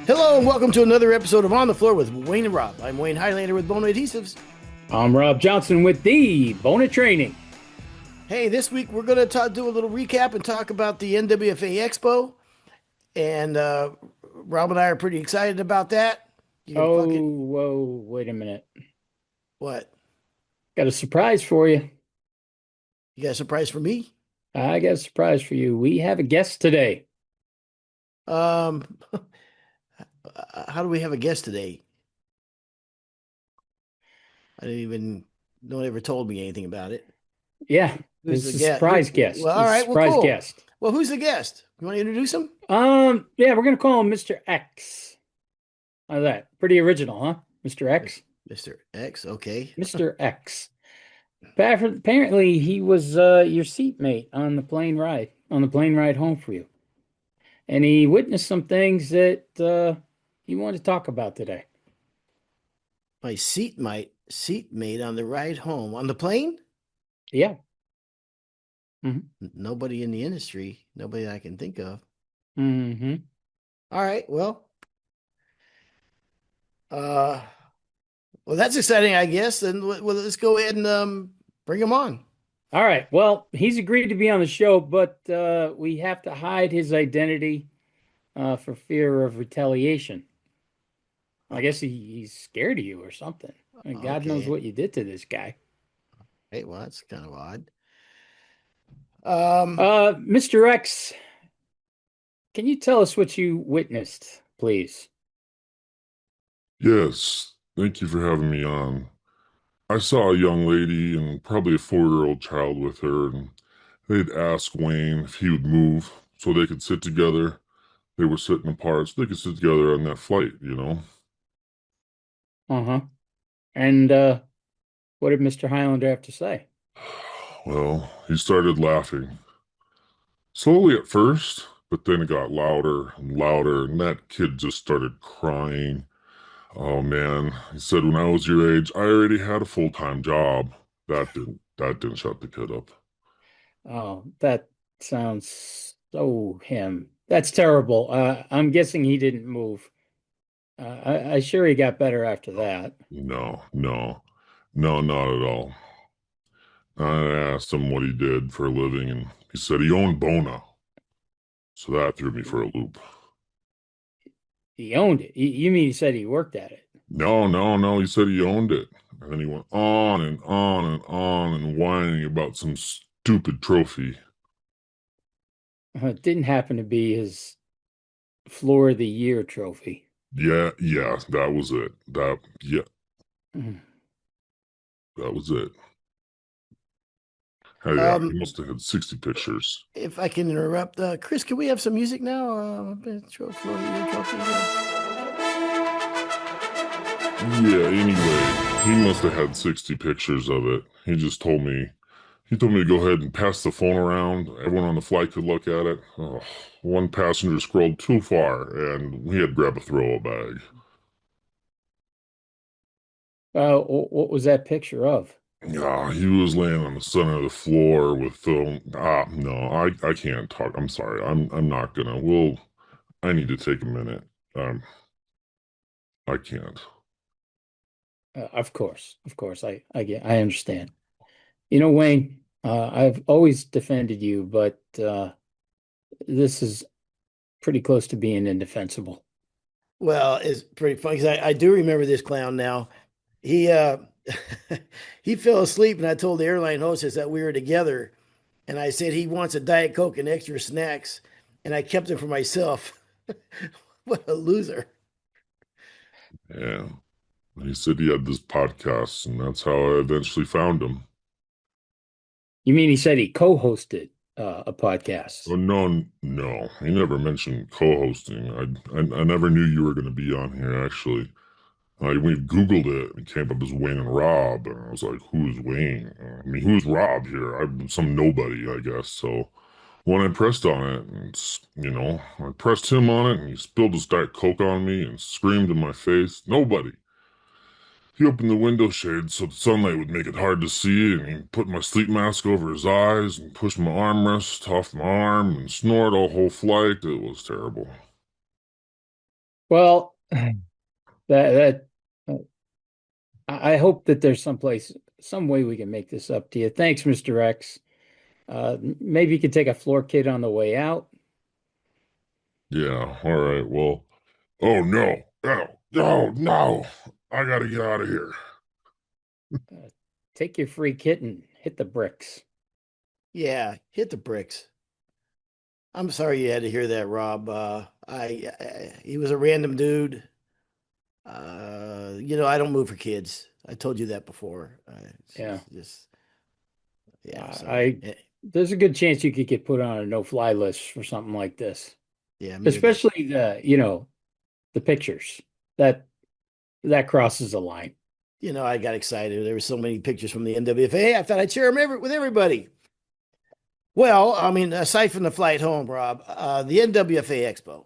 Hello and welcome to another episode of On the Floor with Wayne and Rob. I'm Wayne Highlander with Bona Adhesives. I'm Rob Johnson with the Bona Training. Hey, this week we're going to do a little recap and talk about the NWFA Expo. And Rob and I are pretty excited about that. You can Oh, fucking whoa, wait a minute. what? Got a surprise for you. You got a surprise for me? I got a surprise for you. We have a guest today. Um, how do we have a guest today? I didn't even. No one ever told me anything about it. Yeah, Who's this the is a guest? surprise guest. Well, all This is a right. Well, surprise cool. guest. Well, who's the guest? You want to introduce him? Yeah, we're gonna call him Mr. X. How's that? Pretty original, huh? Mr. X? Mr. X. Okay. Mr. X. Apparently, he was your seatmate on the plane ride home for you. And he witnessed some things that he wanted to talk about today. My seatmate on the ride home on the plane. Yeah. hmm Nobody in the industry, nobody I can think of. hmm All right, uh, well, that's exciting, I guess. And let's go ahead and bring him on. All right. Well, he's agreed to be on the show, but we have to hide his identity for fear of retaliation. I guess he's scared of you or something. I mean, God knows Okay. what you did to this guy. Hey, well, that's kind of odd. Mr. X, can you tell us what you witnessed, please? Yes, thank you for having me on. I saw a young lady and probably a 4-year-old child with her, and they'd asked Wayne if he would move so they could sit together. They were sitting apart so they could sit together on that flight. Uh-huh. And what did Mr. Highlander have to say? Well, he started laughing. Slowly at first, but then it got louder and louder, and that kid just started crying. Oh man, he said when I was your age, I already had a full-time job. That didn't shut the kid up. Oh, that sounds so him. That's terrible. I'm guessing he didn't move. I sure he got better after that. No, no, no, not at all. I asked him what he did for a living, and he said he owned Bona. So that threw me for a loop. He owned it. You mean he said he worked at it? No, no, no, he said he owned it. And then he went on and on and on and whining about some stupid trophy. It didn't happen to be his Floor of the Year trophy. Yeah, yeah, that was it. Mhm. That was it. Hey, yeah, he Um, must have had 60 pictures. if I can interrupt, Chris, can we have some music now? Yeah, anyway, he must have had 60 pictures of it. He told me to go ahead and pass the phone around. Everyone on the flight could look at it. Oh, one passenger scrolled too far, and we had to grab a throw bag. What was that picture of? Yeah, he was laying on the center of the floor with film. No, I can't talk. I'm sorry. I'm not gonna. I need to take a minute. Um, I can't. Of course, I understand. You know, Wayne, I've always defended you, but this is pretty close to being indefensible. Well, it's pretty funny because I do remember this clown now. He he fell asleep, and I told the airline hostess that we were together, and I said he wants a Diet Coke and extra snacks, and I kept it for myself. What a loser! Yeah. He said he had this podcast, and that's how I eventually found him. You mean he said he co-hosted a Oh podcast? no, no, he never mentioned co-hosting. I never knew you were going to be on here. Actually, we Googled it and it came up as Wayne and Rob, and I was like, "Who's Wayne? I mean, who's Rob here? I'm some nobody, I guess." So when I pressed on it, I pressed him on it, and he spilled his Diet Coke on me and screamed in my face, "Nobody!" He opened the window shade so the sunlight would make it hard to see, and he put my sleep mask over his eyes and pushed my armrest off my arm and snored all whole flight. It was terrible. Well, that I hope that there's some way we can make this up to you. Thanks, Mr. X. Maybe you could take a floor kit on the way out. Yeah, all right. Well, oh no. Oh, no, no. I gotta get out of here. Uh, Take your free kit and hit the bricks. Yeah, hit the bricks. I'm sorry you had to hear that, Rob. He was a random dude. I don't move for kids. I told you that before. Yeah. Yeah. So I there's a good chance you could get put on a no-fly list for something like this, yeah, me either. especially the pictures that that crosses a line. I got excited. There were so many pictures from the NWFA. I thought I'd share them with everybody. Well, I mean, aside from the flight home, Rob, the NWFA Expo.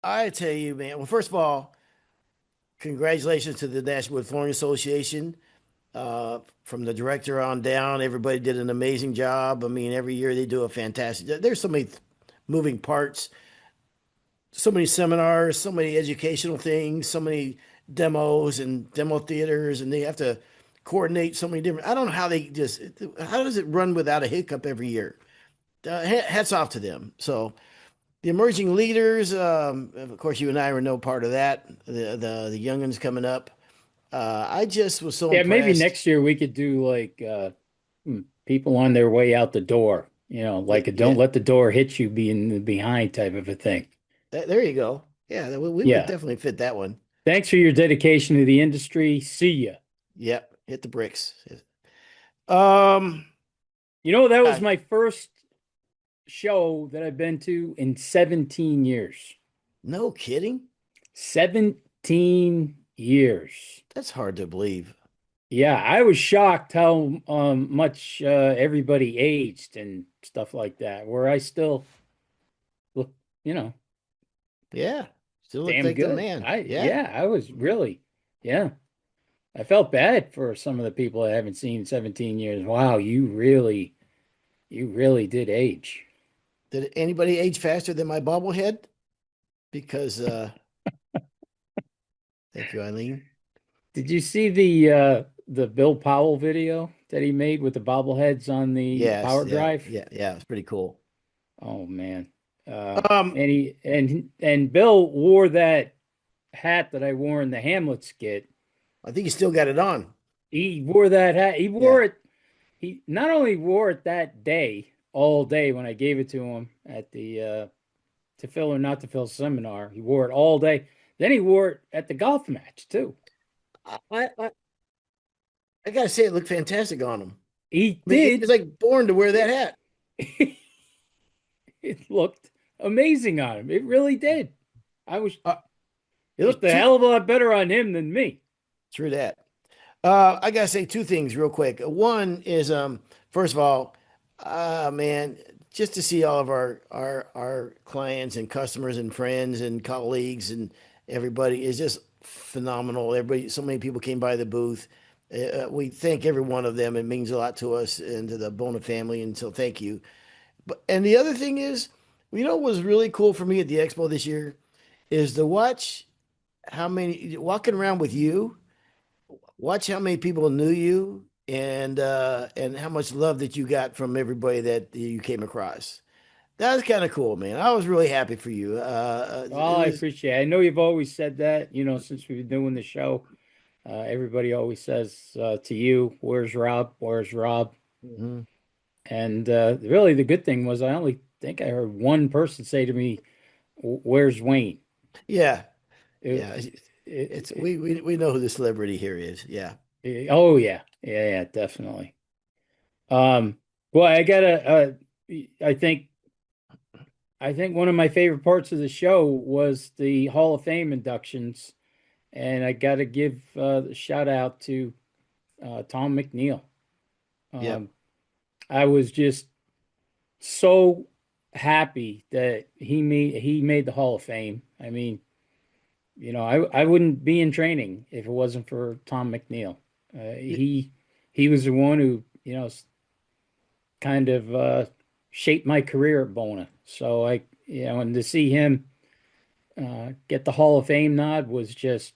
I tell you, man. Well, first of all, congratulations to the National Wood Flooring Association. From the director on down, everybody did an amazing job. I mean, every year they do a fantastic. There's so many moving parts, so many seminars, so many educational things, so many demos and demo theaters, and they have to coordinate so many different. I don't know how they just. How does it run without a hiccup every year? Hats off to them. So the emerging leaders, of course, you and I were no part of that. The youngins coming up. I just was so Yeah, maybe impressed. next year we could do like people on their way out the door, like a don't Yeah, let the door hit you being behind type of a thing. there you go. Yeah, we would Yeah. definitely fit that one. Thanks for your dedication to the industry. See ya. Yep, hit the bricks. Um, That was God, my first show that I've been to in 17 years. no kidding. 17 years. That's hard to believe. Yeah, I was shocked how much everybody aged and stuff like that, where I still look, you know, Yeah, still look damn like the good. man. I Yeah, Yeah, I was really, yeah. I felt bad for some of the people I haven't seen in 17 years. Wow, you really did age. did anybody age faster than my bobblehead? Because thank you, Eileen. Did you see the Bill Powell video that he made with the bobbleheads on the Yes, power yeah, drive? yeah, yeah. It's pretty cool. Oh man. Um, And Bill wore that hat that I wore in the Hamlet skit. I think you still got it on. He wore that hat. He Yeah. wore it. He not only wore it that day, all day when I gave it to him at the to fill or not to fill seminar. He wore it all day. Then he wore it at the golf match too. I gotta say, it looked fantastic on him. He I mean, he was did. like born to wear that hat. It looked amazing on him. It really did. I was Uh, It there's looked a two. hell of a lot better on him than me. True that. I gotta say two things real quick. One is, first of all, man, just to see all of our clients and customers and friends and colleagues and everybody is just phenomenal. Everybody, so many people came by the booth. We thank every one of them. It means a lot to us and to the Bona family, and so thank you. And the other thing is, what was really cool for me at the expo this year is to watch how many walking around with you, watch how many people knew you, and how much love that you got from everybody that you came across. That was kind of cool, man. I was really happy for you. It Well, I was, appreciate it. I know you've always said that, since we've been doing the show. Everybody always says to you, "Where's Rob? Where's Rob?" mhm. And really, the good thing was I only think I heard one person say to me, "Where's Wayne?" Yeah, It, yeah. it, We know who the celebrity here is. Yeah, oh yeah, yeah, yeah, definitely. Um, well, I think one of my favorite parts of the show was the Hall of Fame inductions, and I got to give the shout out to Tom McNeil. yep, Um, I was just so happy that he made the Hall of Fame. I mean, I wouldn't be in training if it wasn't for Tom McNeil. He was the one who kind of shaped my career at Bona. So and to see him get the Hall of Fame nod was just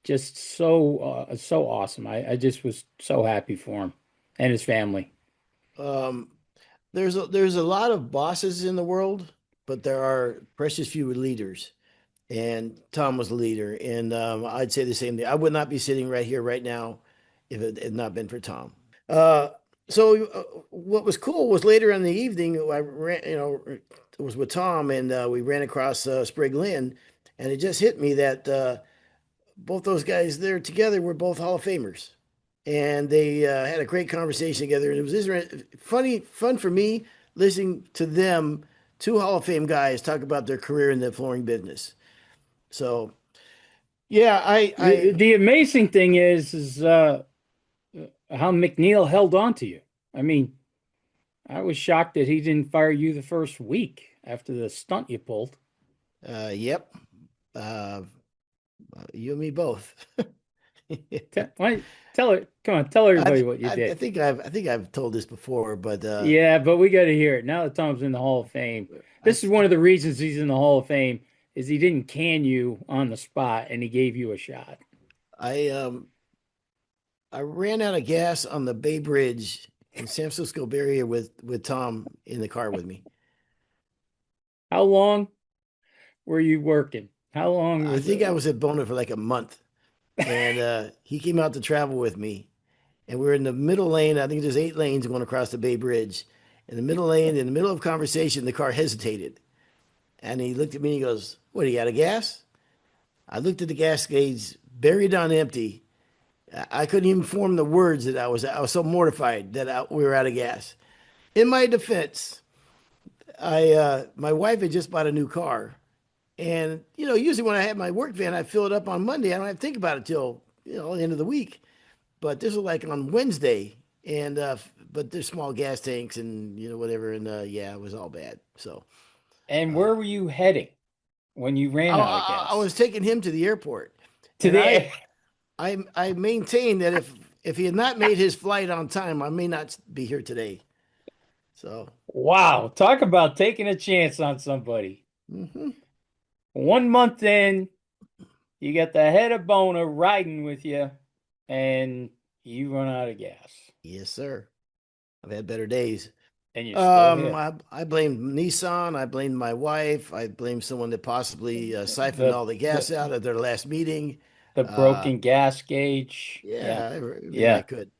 so awesome. I just was so happy for him and his family. Um, there's a lot of bosses in the world, but there are precious few leaders. And Tom was the leader. And I'd say the same thing. I would not be sitting right here right now if it had not been for Tom. Uh, so what was cool was later in the evening, I ran, it was with Tom, and we ran across Sprig Lynn, and it just hit me that both those guys there together were both Hall of Famers, and they had a great conversation together. And it was fun for me listening to them, two Hall of Fame guys, talk about their career in the flooring business. So yeah, The amazing thing is how McNeil held on to you. I mean, I was shocked that he didn't fire you the first week after the stunt you pulled. yep, uh, you and me both. Tell her, come on, tell everybody what you I did. think I've told this before, but Yeah, but we got to hear it now that Tom's in the Hall of Fame. I This is one of the reasons he's in the Hall of Fame is he didn't can you on the spot and he gave you a shot. I I ran out of gas on the Bay Bridge in San Francisco Bay Area with Tom in the car with me. How long were you working? How long I was think I it? was at Bona for like a month, and he came out to travel with me, and we were in the middle lane. I think there's 8 lanes going across the Bay Bridge. In the middle lane, in the middle of conversation, the car hesitated, and he looked at me and he goes, "What, do you got a gas?" I looked at the gas gauge, buried on empty. I couldn't even form the words that I was so mortified that we were out of gas. In my defense, I my wife had just bought a new car, and usually when I have my work van, I fill it up on Monday. I don't have to think about it till the end of the week. But this was like on Wednesday, and but there's small gas tanks and whatever, and yeah, it was all bad. So And where were you heading when you ran out of I gas? was taking him to the airport, To and the I maintain that if he had not made his flight on time, I may not be here today. So Wow, talk about taking a chance on somebody. mhm. 1 month in, you got the head of Bona riding with you, and you run out of gas, Yes, sir. I've had better days. and you're still here. I blamed Nissan. I blamed my wife. I blamed someone that possibly siphoned The all the gas out at their last meeting. the Uh, broken gas gauge. Yeah, yeah, everything I yeah. could.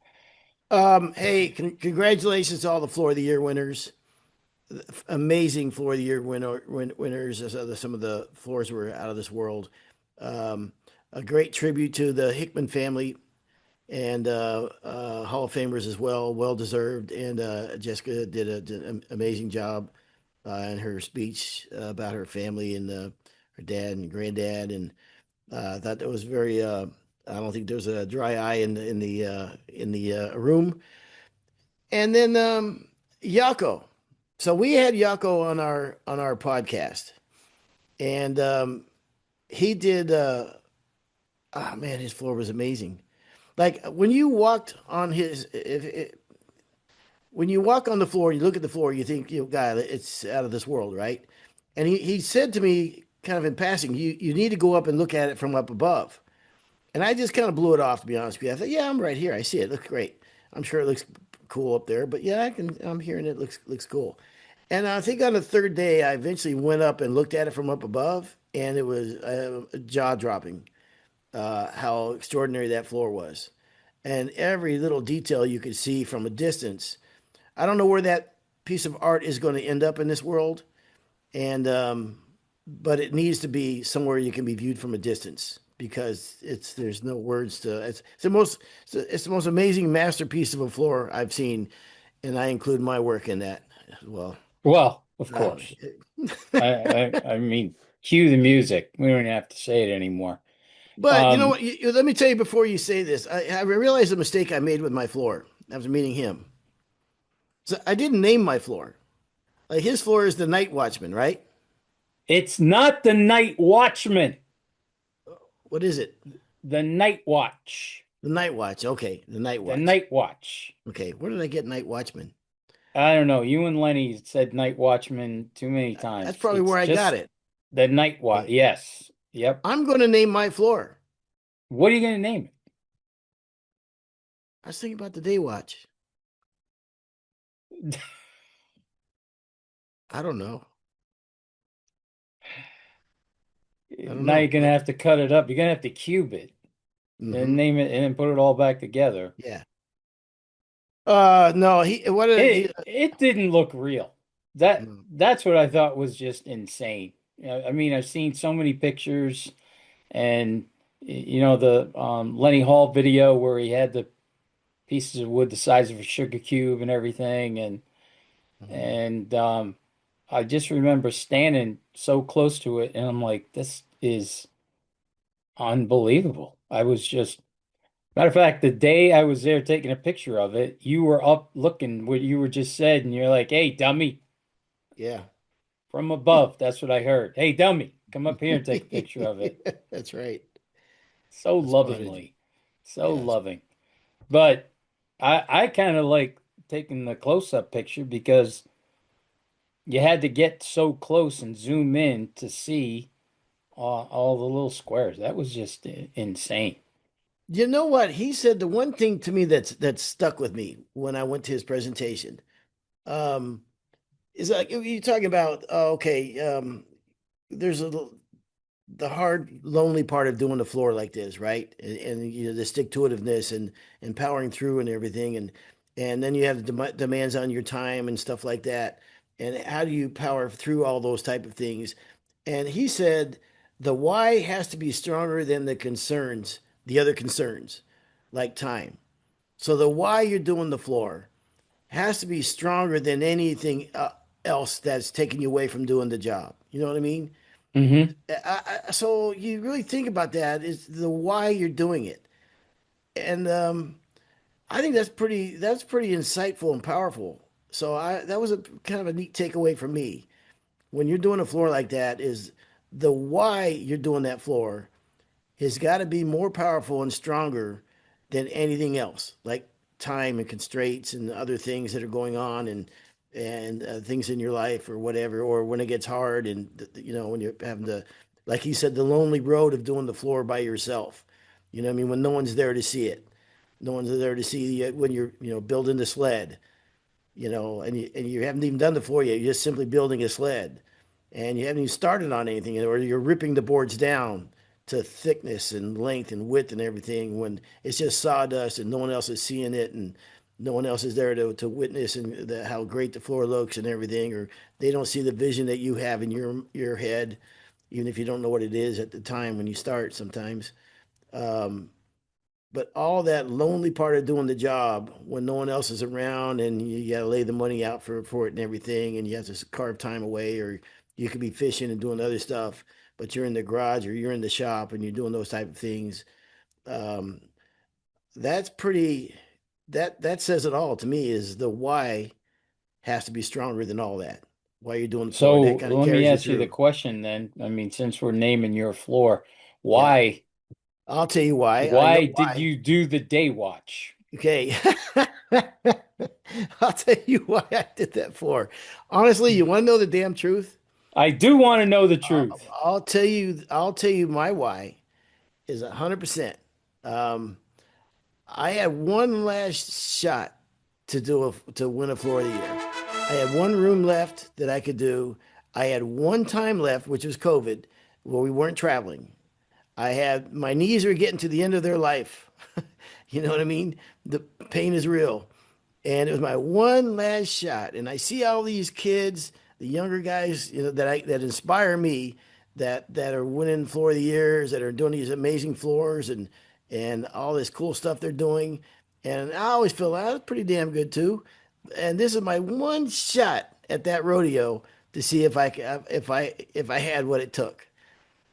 Hey, congratulations to all the Floor of the Year winners. Amazing Floor of the Year winners. Some of the floors were out of this world. Um, a great tribute to the Hickman family and Hall of Famers as well, well deserved. And Jessica did an amazing job in her speech about her family and her dad and granddad. And I thought that was very. I don't think there was a dry eye in the room. And then Yako. So we had Yako on our podcast, and he did. Oh man, his floor was amazing. Like when you walked on when you walk on the floor and you look at the floor, you think, God, it's out of this world, right? And he said to me, kind of in passing, you need to go up and look at it from up above. And I just kind of blew it off, to be honest with you. I thought, yeah, I'm right here. I see it. It looks great. I'm sure it looks cool up there, but yeah, I'm hearing it looks cool. And I think on the third day, I eventually went up and looked at it from up above, and it was jaw dropping how extraordinary that floor was. And every little detail you could see from a distance. I don't know where that piece of art is going to end up in this world, and but it needs to be somewhere you can be viewed from a distance because there's no words to it's the most amazing masterpiece of a floor I've seen, and I include my work in that as well. Well, of Uh, course. I mean, cue the music. We don't have to say it anymore. but you know Um, what? Let me tell you before you say this. I realized the mistake I made with my floor after meeting him. So I didn't name my floor. Like his floor is the night watchman, right? it's not the night watchman, What is it? the night watch, The night watch. Okay, the night the watch. night watch. Okay, where did I get night watchman? I don't know. You and Lenny said night watchman too many That's times. probably It's where I got just it. The night watch. Okay. Yes. Yep. I'm going to name my floor. What are you going to name I was thinking about the day watch. it? I don't know. I don't Now you're know. going to have to cut it up. You're going to have to cube it and Mm-hmm. name it and then put it all back together. Yeah. No, what did he, It didn't look real. That no. that's what I thought was just insane. I mean, I've seen so many pictures and the Lenny Hall video where he had the pieces of wood the size of a sugar cube and everything Mhm. and I just remember standing so close to it and I'm like, this is unbelievable. I was just Matter of fact, the day I was there taking a picture of it, you were up looking what you were just said, and you're like, "Hey, dummy," Yeah. from above. That's what I heard. Hey, dummy, come up here and take a picture of it. That's right. So I spotted you. lovingly, so Yes. loving. But I kind of like taking the close-up picture because you had to get so close and zoom in to see all the little squares. That was just insane. You know what? He said the one thing to me that's stuck with me when I went to his presentation. Um, is like you talking about, okay, there's the hard, lonely part of doing the floor like this, right? And you know the stick to itiveness and powering through and everything, and then you have the demands on your time and stuff like that. And how do you power through all those type of things? And he said the why has to be stronger than the concerns, the other concerns, like time. So the why you're doing the floor has to be stronger than anything else that's taking you away from doing the job. You know what I mean? Hmm. So you really think about that is the why you're doing it, and I think that's pretty insightful and powerful. So that was a kind of a neat takeaway for me when you're doing a floor like that is the why you're doing that floor has got to be more powerful and stronger than anything else, like time and constraints and other things that are going on and things in your life or whatever, or when it gets hard and you know when you're having to, like he said, the lonely road of doing the floor by yourself. You know what I mean? When no one's there to see it, no one's there to see when you're building the sled, and you haven't even done the floor yet. You're just simply building a sled, and you haven't even started on anything, or you're ripping the boards down to thickness and length and width and everything when it's just sawdust and no one else is seeing it and no one else is there to witness and how great the floor looks and everything, or they don't see the vision that you have in your head, even if you don't know what it is at the time when you start sometimes. Um, but all that lonely part of doing the job when no one else is around and you got to lay the money out for it and everything, and you have to carve time away, or you could be fishing and doing other stuff, but you're in the garage or you're in the shop and you're doing those type of things. Um, that's pretty. That says it all to me. Is the why has to be stronger than all that. Why you're doing the floor, and So that kind of let me carries you ask you the through. question then. I mean, since we're naming your floor, Yeah, why I'll tell you why. I know why did why. you do the day watch? Okay. I'll tell you why I did that for. Honestly, you want to know the damn truth? I do want to know the I'll, truth. I'll tell you my why is 100%. Um, I had one last shot to win a floor of the year. I had one room left that I could do. I had one time left, which was COVID, where we weren't traveling. I had my knees are getting to the end of their life. You know what I mean? The pain is real. And it was my one last shot. And I see all these kids, the younger guys, that inspire me, that are winning floor of the years, that are doing these amazing floors and all this cool stuff they're doing. And I always feel that was pretty damn good too. And this is my one shot at that rodeo to see if I had what it took.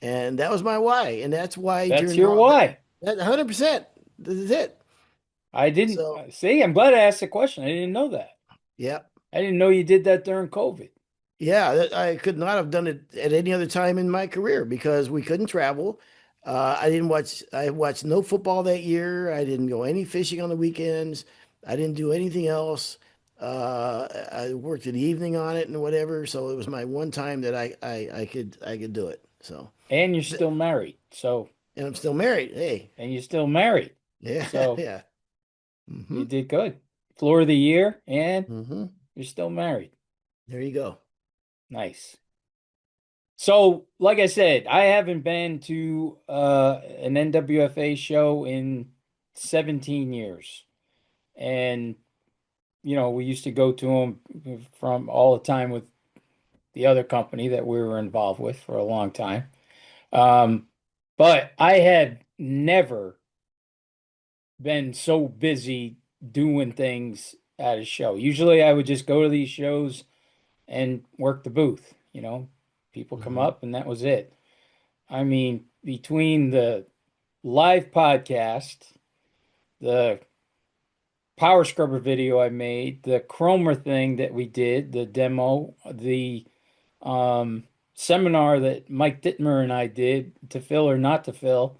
And that was my why. And that's why That's during your all why. that 100%. This is it. I didn't So, see. I'm glad I asked the question. I didn't know that. yeah. I didn't know you did that during COVID. Yeah, I could not have done it at any other time in my career because we couldn't travel. I watched no football that year. I didn't go any fishing on the weekends. I didn't do anything else. I worked in the evening on it and whatever, so it was my one time that I could do it. So, And you're still married. So, and I'm still married. Hey, and you're still married. yeah, So yeah. Hmm. you did good. Floor of the year, and Hmm. you're still married. There you go. Nice. So, like I said, I haven't been to an NWFA show in 17 years. And, we used to go to them from all the time with the other company that we were involved with for a long time. Um, but I have never been so busy doing things at a show. Usually I would just go to these shows and work the booth, People come Hmm. up and that was it. I mean, between the live podcast, the power scrubber video I made, the chromer thing that we did, the demo, the seminar that Mike Dittmer and I did to fill or not to fill,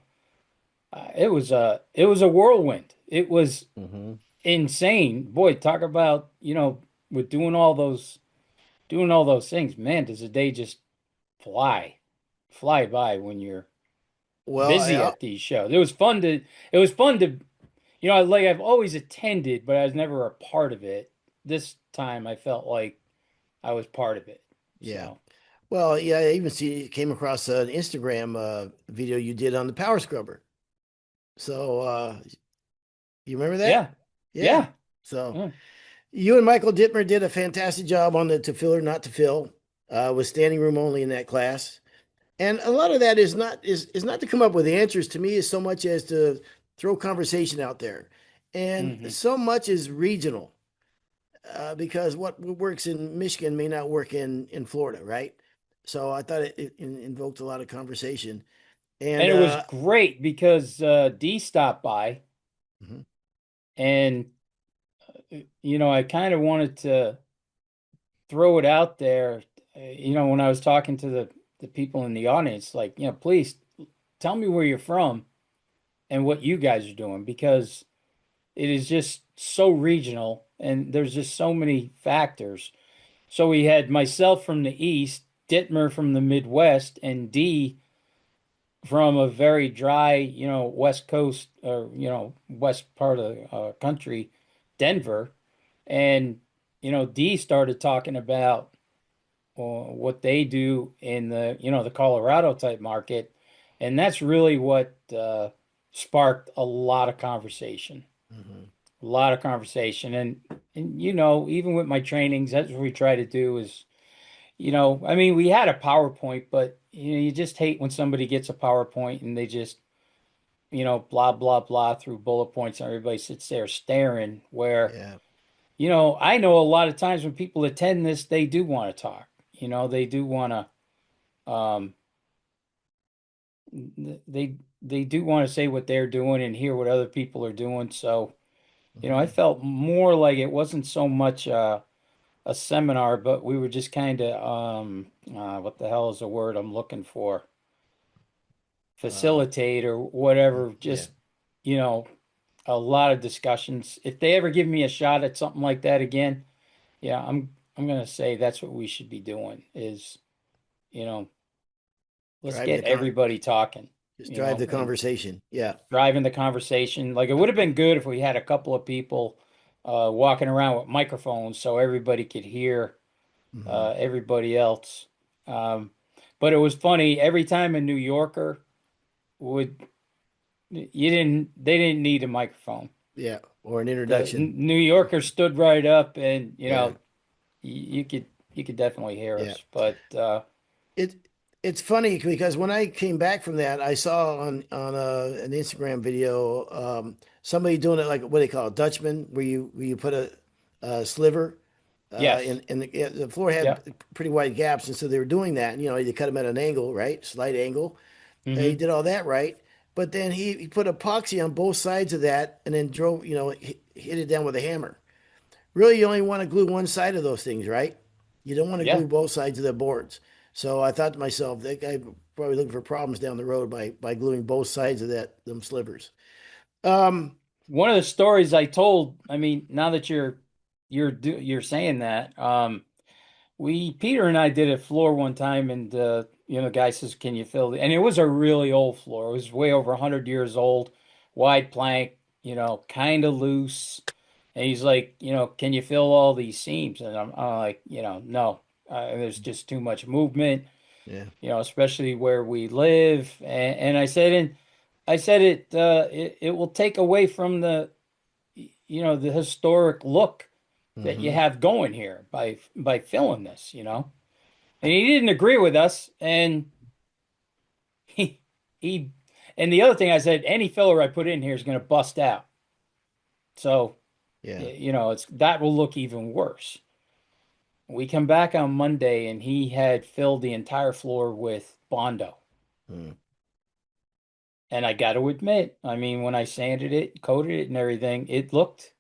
it was a whirlwind. It was Hmm. insane. Boy, talk about, with doing all those things, man, does the day just fly by when you're Well, busy at these shows. It was fun to, like I've always attended, but I was never a part of it. This time I felt like I was part of it. yeah. So, Well, yeah. I even came across an Instagram video you did on the power scrubber. So, you remember that? yeah. Yeah. Yeah. So. Yeah. You and Michael Dittmer did a fantastic job on the to fill or not to fill, with standing room only in that class. And a lot of that is not to come up with answers to me as so much as to throw conversation out there. And Hmm. so much is regional, because what works in Michigan may not work in Florida, right? So I thought it invoked a lot of conversation. And And it was great because D stopped by mhm, and I kind of wanted to throw it out there, when I was talking to the people in the audience, like, please tell me where you're from and what you guys are doing because it is just so regional and there's just so many factors. So we had myself from the East, Dittmer from the Midwest, and D from a very dry, West Coast or, West part of the country, Denver. And, D started talking about what they do in the Colorado type market. And that's really what sparked a lot of conversation, mhm. a lot of conversation. And, even with my trainings, that's what we try to do is, I mean, we had a PowerPoint, but, you just hate when somebody gets a PowerPoint and they just, blah, blah, blah through bullet points and everybody sits there staring where, Yeah, I know a lot of times when people attend this, they do want to talk. They do want to, they do want to say what they're doing and hear what other people are doing. So, I mhm. felt more like it wasn't so much a seminar, but we were just kind of, what the hell is the word I'm looking for? Uh, Facilitate or whatever. yeah. Just, you know, a lot of discussions. If they ever give me a shot at something like that again, yeah, I'm gonna say that's what we should be doing is, you know, let's Driving get the con everybody talking, Just drive the and conversation. Yeah. driving the conversation. Like it would have been good if we had a couple of people walking around with microphones so everybody could hear Hmm. everybody else. Um, but it was funny every time a New Yorker would they didn't need a microphone. Yeah. Or an The introduction. New Yorker stood right up and Yeah. you could definitely hear Yeah. us. But It it's funny because when I came back from that, I saw on an Instagram video, somebody doing it like what they call it, Dutchman, where you put a sliver, yes, and the floor had yeah. pretty wide gaps, and so they were doing that. And, you cut them at an angle, right, slight angle. He Hmm. did all that right, but then he put epoxy on both sides of that, and then drove, hit it down with a hammer. Really, you only want to glue one side of those things, right? You don't want to Yeah. glue both sides of the boards. So I thought to myself, that guy probably looking for problems down the road by gluing both sides of them slivers. Um, One of the stories I told, I mean, now that you're saying that. We Peter and I did a floor one time, and the guy says, "Can you fill?" And it was a really old floor. It was way over 100 years old, wide plank, kind of loose. And he's like, "Can you fill all these seams?" And I'm like, no, there's just too much movement, Yeah. especially where we live. And I said it will take away from the historic look that you Hmm. have going here by filling this. And he didn't agree with us, and he he and the other thing I said, any filler I put in here is going to bust out. So, Yeah. it's that will look even worse. We come back on Monday and he had filled the entire floor with Bondo. Mm. And I got to admit, I mean, when I sanded it, coated it and everything, it looked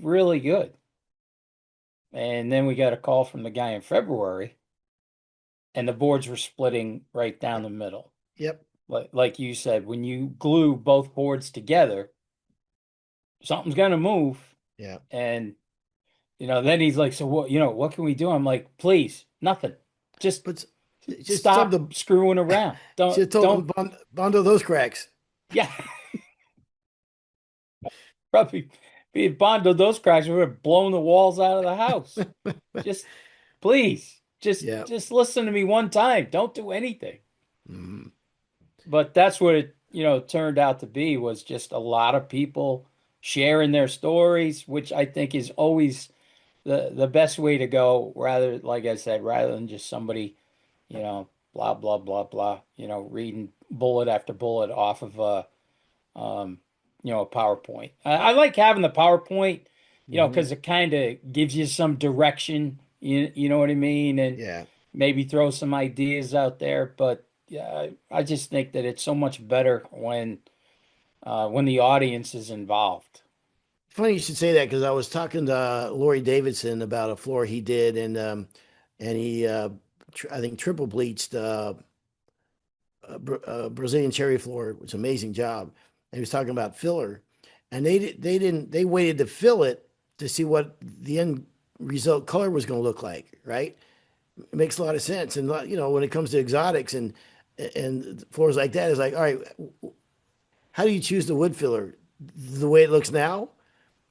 really good. And then we got a call from the guy in February, and the boards were splitting right down the middle. Yep. Like you said, when you glue both boards together, something's gonna move. Yeah. And then he's like, "So what can we do?" I'm like, "Please, nothing. Just But just tell stop them screwing around. should have told them Don't Bondo those cracks. yeah." Probably be Bondo those cracks would have blown the walls out of the house. Just please, just Yeah. just listen to me one time. Don't do anything. Mhm. But that's what it turned out to be, was just a lot of people sharing their stories, which I think is always the best way to go, rather, like I said, rather than just somebody, blah blah blah blah, reading bullet after bullet off of um a PowerPoint. I like having the PowerPoint, Mhm. because it kind of gives you some direction, you know what I mean, and Yeah. maybe throw some ideas out there. But yeah, I just think that it's so much better when the audience is involved. Funny you should say that because I was talking to Lori Davidson about a floor he did, and he I think triple bleached Brazilian cherry floor, which was an amazing job. And he was talking about filler, and they waited to fill it to see what the end result color was going to look like, right? It makes a lot of sense. And when it comes to exotics and floors like that, it's like, all right, how do you choose the wood filler? The way it looks now,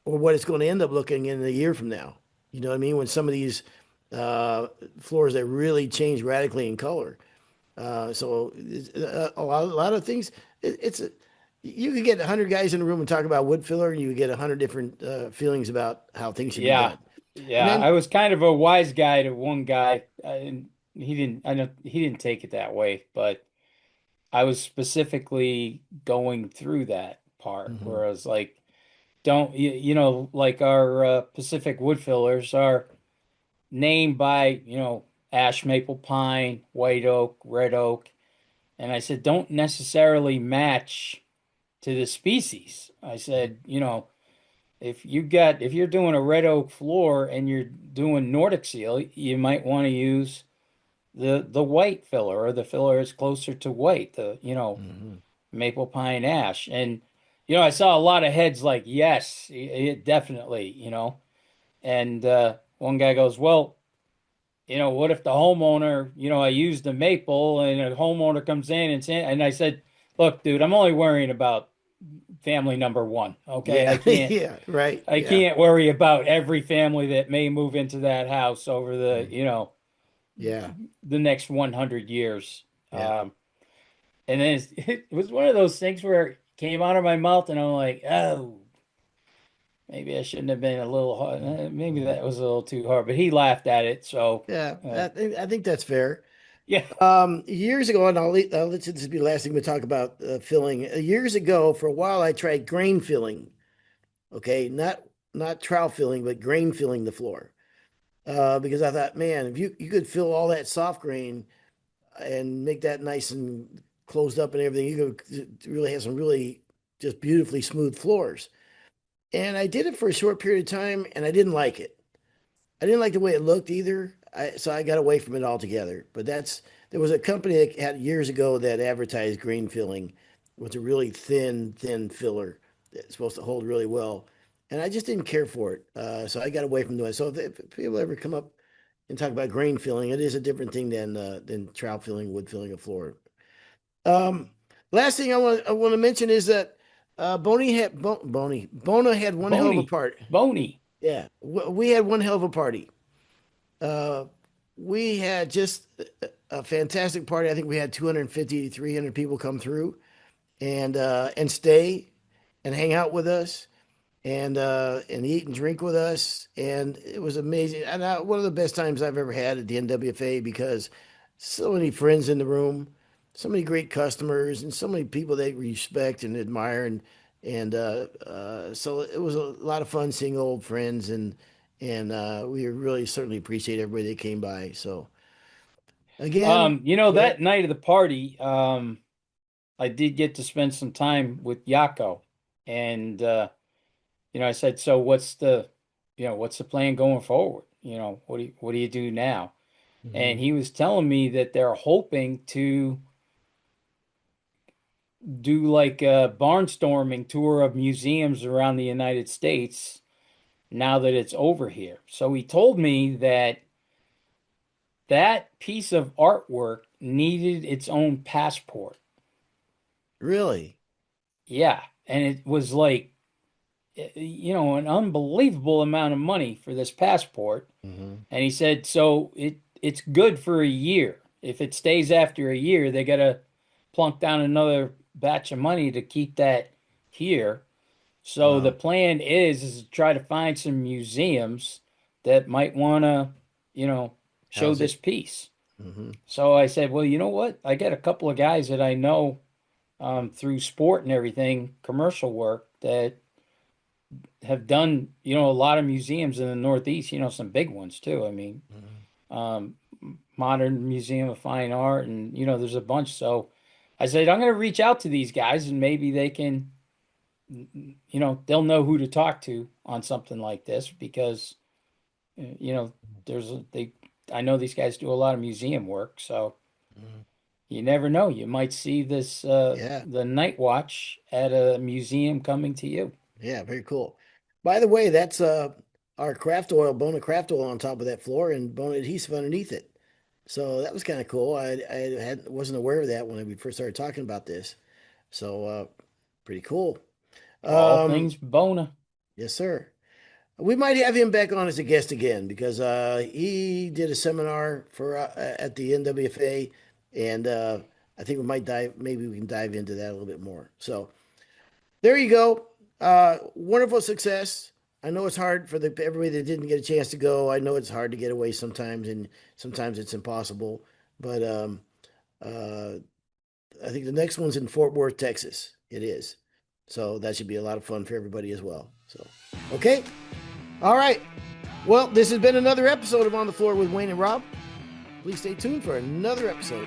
or what it's going to end up looking in a year from now? You know what I mean? When some of these uh, floors that really change radically in color. So a lot of things. You could get 100 guys in a room and talk about wood filler, and you would get 100 different feelings about how things should be Yeah, done. And yeah. then, I was kind of a wise guy to one guy, and he didn't. I know he didn't take it that way, but I was specifically going through that part mhm, where I was like, don't like our Pacific wood fillers are named by ash, maple, pine, white oak, red oak, and I said don't necessarily match to the species. I said, if you're doing a red oak floor and you're doing Nordic seal, you might want to use the white filler, or the filler is closer to white, the mhm. maple pine ash. And I saw a lot of heads like, yes, definitely, and one guy goes, well, what if the homeowner, I used the maple and a homeowner comes in and I said, look, dude, I'm only worrying about family number one. Okay. Yeah, yeah, right, I yeah, can't worry about every family that may move into that house over mm, yeah, the next 100 years. yeah. And then it was one of those things where it came out of my mouth and I'm like, oh, maybe I shouldn't have been a little hard. Maybe Mhm. that was a little too hard, but he laughed at it. So, Yeah, uh, I think that's fair. yeah, Years ago, and I'll let this be the last thing we talk about filling. Years ago, for a while, I tried grain filling. Okay, not trowel filling, but grain filling the floor. Because I thought, man, if you could fill all that soft grain and make that nice and closed up and everything, you could really have some really just beautifully smooth floors. And I did it for a short period of time, and I didn't like it. I didn't like the way it looked either. So I got away from it altogether. But there was a company that had years ago that advertised grain filling with a really thin filler that's supposed to hold really well. and I just didn't care for it. So I got away from doing it. So if people ever come up and talk about grain filling, it is a different thing than trout filling, wood filling, a floor. Last thing I want to mention is that Bona had one hell of a party. Boney. Yeah, we had one hell of a party. Uh, we had just a fantastic party. I think we had 250 to 300 people come through and stay and hang out with us and eat and drink with us, and it was amazing. And one of the best times I've ever had at the NWFA because so many friends in the room, so many great customers, and so many people they respect and admire, and so it was a lot of fun seeing old friends, and we really certainly appreciate everybody that came by. So again, go ahead. That night of the party, I did get to spend some time with Yako, and I said, so what's the plan going forward? What do you do now? And Mhm. he was telling me that they're hoping to do like a barnstorming tour of museums around the United States now that it's over here. So he told me that that piece of artwork needed its own passport. Really? Yeah, and it was like an unbelievable amount of money for this passport. Hmm. And he said, so it's good for a year. If it stays after a year, they gotta plunk down another batch of money to keep that here. So the Wow. plan is to try to find some museums that might wanna, show How's this it? piece. Hmm. So I said, well, you know what? I got a couple of guys that I know through sport and everything, commercial work that have done, a lot of museums in the Northeast, some big ones too. I mean, Hmm. um, Modern Museum of Fine Art, and there's a bunch. So I said, I'm going to reach out to these guys and maybe they can, they'll know who to talk to on something like this because, you know, I know these guys do a lot of museum work. So Hmm. you never know. You might see this, Yeah. the night watch at a museum coming to you. Yeah, very cool. By the way, that's our craft oil, Bona craft oil on top of that floor and Bona adhesive underneath it. So that was kind of cool. Wasn't aware of that when we first started talking about this. So pretty cool. All Um, things Bona. yes, sir. We might have him back on as a guest again because he did a seminar for at the NWFA, and I think maybe we can dive into that a little bit more. So there you go. Wonderful success. I know it's hard for everybody that didn't get a chance to go. I know it's hard to get away sometimes, and sometimes it's impossible. But uh, I think the next one's in Fort Worth, Texas. It is. So that should be a lot of fun for everybody as well. So, okay. All right. Well, this has been another episode of On the Floor with Wayne and Rob. Please stay tuned for another episode.